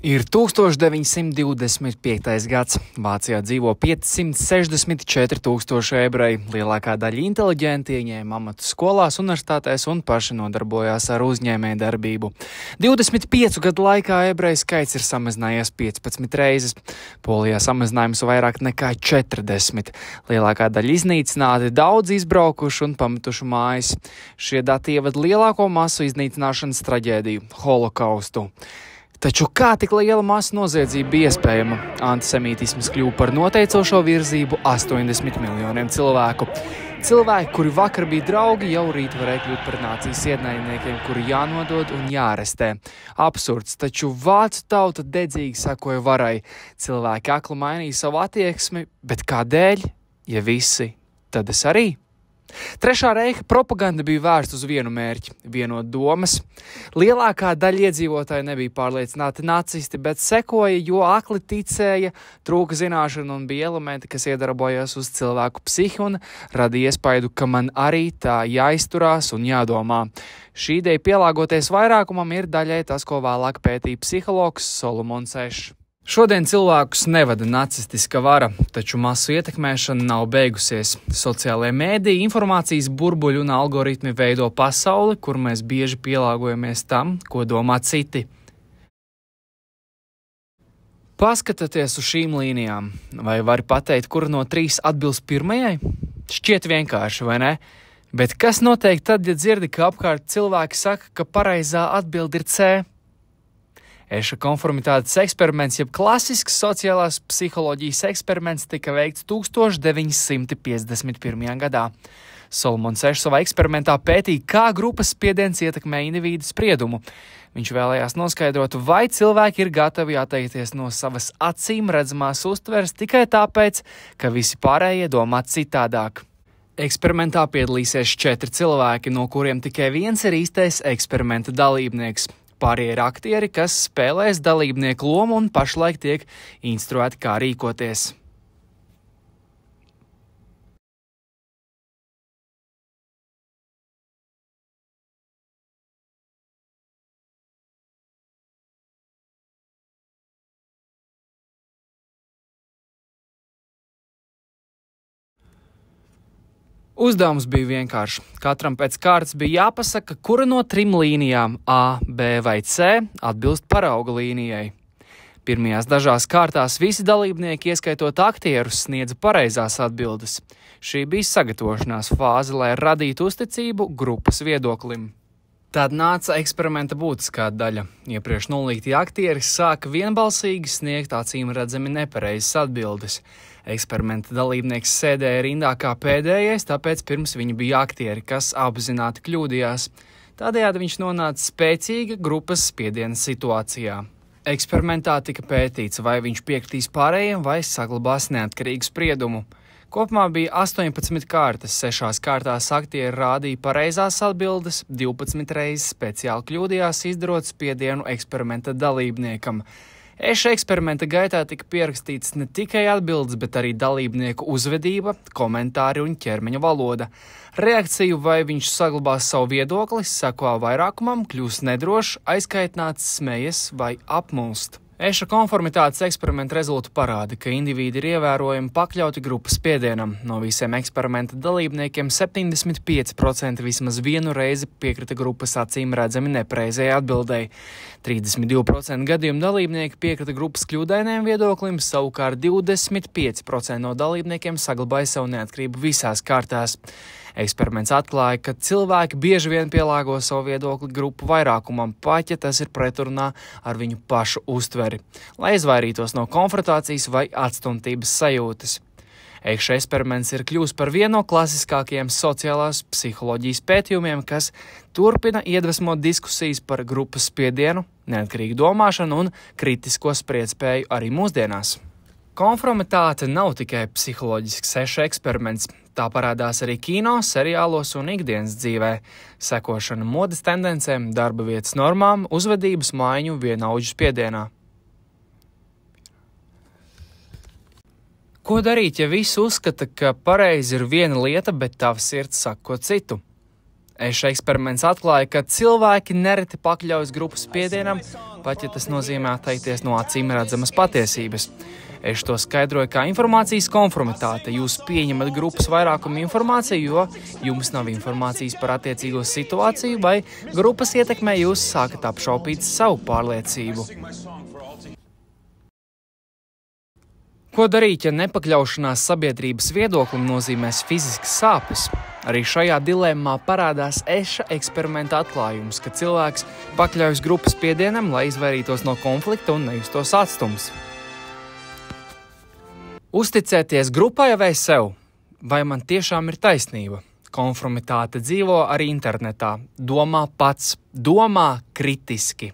Ir 1925. gads. Vācijā dzīvo 564 tūkstoši ebreju. Lielākā daļa inteliģenti ieņēma amatu skolās, universitātēs un paši nodarbojās ar uzņēmēju darbību. 25 gadu laikā ebreju skaits ir samazinājies 15 reizes. Polijā samazinājums vairāk nekā 40. Lielākā daļa iznīcināti, daudz izbraukuši un pametuši mājas. Šie dati ievad lielāko masu iznīcināšanas traģēdiju – holokaustu. Taču kā tik liela masa noziedzība bija iespējama? Antisemītisms kļuva par noteicošo virzību 80 miljoniem cilvēku. Cilvēki, kuri vakar bija draugi, jau rīt varēja kļūt par nācijas ienaidniekiem, kuri jānodod un jārestē. Absurds, taču vācu tauta dedzīgi sekoja varai. Cilvēki akli mainīja savu attieksmi, bet kādēļ? Ja visi, tad es arī. Trešā reiha propaganda bija vērsta uz vienu mērķi – vienot domas. Lielākā daļa iedzīvotāji nebija pārliecināti nacisti, bet sekoja, jo akli ticēja, trūka zināšana un bija elementi, kas iedarbojās uz cilvēku psihi un radīja iespaidu, ka man arī tā jāizturās un jādomā. Šī ideja pielāgoties vairākumam ir daļai tas, ko vēlāk pētīja psihologs Solomons Ešs. Šodien cilvēkus nevada nacistiska vara, taču masu ietekmēšana nav beigusies. Sociālajie mēdīji, informācijas burbuļi un algoritmi veido pasauli, kur mēs bieži pielāgojamies tam, ko domā citi. Paskatieties uz šīm līnijām. Vai vari pateikt, kura no 3 atbilst pirmajai? Šķiet vienkārši, vai ne? Bet kas notiek tad, ja dzirdi, ka apkārt cilvēki saka, ka pareizā atbilde ir C? Eša konformitātes eksperiments, jeb klasisks sociālās psiholoģijas eksperiments, tika veikts 1951. gadā. Solomons Ešs savā eksperimentā pētīja, kā grupas spiediens ietekmē individu spriedumu. Viņš vēlējās noskaidrot, vai cilvēki ir gatavi atteikties no savas acīm redzamās uztveres tikai tāpēc, ka visi pārējie domā citādāk. Eksperimentā piedalīsies 4 cilvēki, no kuriem tikai viens ir īstais eksperimenta dalībnieks. Pārējie ir aktieri, kas spēlēs dalībnieku lomu un pašlaik tiek instruēti, kā rīkoties. Uzdevums bija vienkāršs. Katram pēc kārtas bija jāpasaka, kura no 3 līnijām A, B vai C atbilst parauga līnijai. Pirmajās dažās kārtās visi dalībnieki, ieskaitot aktierus, sniedza pareizās atbildes. Šī bija sagatavošanās fāze, lai radītu uzticību grupas viedoklim. Tad nāca eksperimenta būtiskā daļa. Iepriekš nolīgtie aktieri sāka vienbalsīgi sniegt acīm redzami nepareizas atbildes. Eksperimenta dalībnieks sēdēja rindā kā pēdējais, tāpēc pirms viņa bija aktieri, kas apzināti kļūdījās. Tādējādi viņš nonāca spēcīga grupas spiediena situācijā. Eksperimentā tika pētīts, vai viņš piekritīs pārējiem vai saglabās neatkarīgu spriedumu. Kopumā bija 18 kārtas, 6 kārtās aktieri rādīja pareizās atbildes, 12 reizes speciāli kļūdījās, izdarot spiedienu eksperimenta dalībniekam. Eša eksperimenta gaitā tika pierakstīts ne tikai atbildes, bet arī dalībnieku uzvedība, komentāri un ķermeņa valoda. Reakciju, vai viņš saglabās savu viedokli, seko vairākumam, kļūst nedrošs, aizkaitināts, smejas vai apmulst. Eša konformitātes eksperimenta rezultāti parāda, ka indivīdi ir ievērojami pakļauti grupas spiedienam. No visiem eksperimenta dalībniekiem 75% vismaz vienu reizi piekrita grupas acīm redzami nepareizajai atbildēji. 32% gadījumu dalībnieki piekrita grupas kļūdainajam viedoklim, savukārt 25% no dalībniekiem saglabāja savu neatkarību visās kārtās. Eksperiments atklāja, ka cilvēki bieži vien pielāgo savu viedokli grupu vairākumam, pat ja tas ir pretrunā ar viņu pašu uztveri, lai izvairītos no konfrontācijas vai atstumtības sajūtas. Ešs eksperiments ir kļūst par vienu no klasiskākajiem sociālās psiholoģijas pētījumiem, kas turpina iedvesmot diskusijas par grupas spiedienu, neatkarīgu domāšanu un kritisko spriedzspēju arī mūsdienās. Konformitāte nav tikai psiholoģisks Eša eksperiments. Tā parādās arī kino, seriālos un ikdienas dzīvē. Sekošana modes tendencēm, darba vietas normām, uzvedības maiņu vienaudžu spiedienā. Ko darīt, ja visi uzskata, ka pareizi ir viena lieta, bet tava sirds saka ko citu? Eša eksperiments atklāja, ka cilvēki nereti pakļaujas grupas spiedienam pat ja tas nozīmē atteikties no acīm redzamas patiesības. Es to skaidroju kā informācijas konformitāte. Jūs pieņemat grupas vairākumu informāciju, jo jums nav informācijas par attiecīgo situāciju, vai grupas ietekmē jūs sākat apšaubīt savu pārliecību. Ko darīt, ja nepakļaušanās sabiedrības viedoklim nozīmēs fiziskas sāpes? Arī šajā dilemmā parādās Eša eksperimenta atklājums, ka cilvēks pakļaujas grupas spiedienam, lai izvairītos no konflikta un nejustos atstums. Uzticēties grupai vai sev? Vai man tiešām ir taisnība? Konformitāte dzīvo arī internetā. Domā pats, domā kritiski.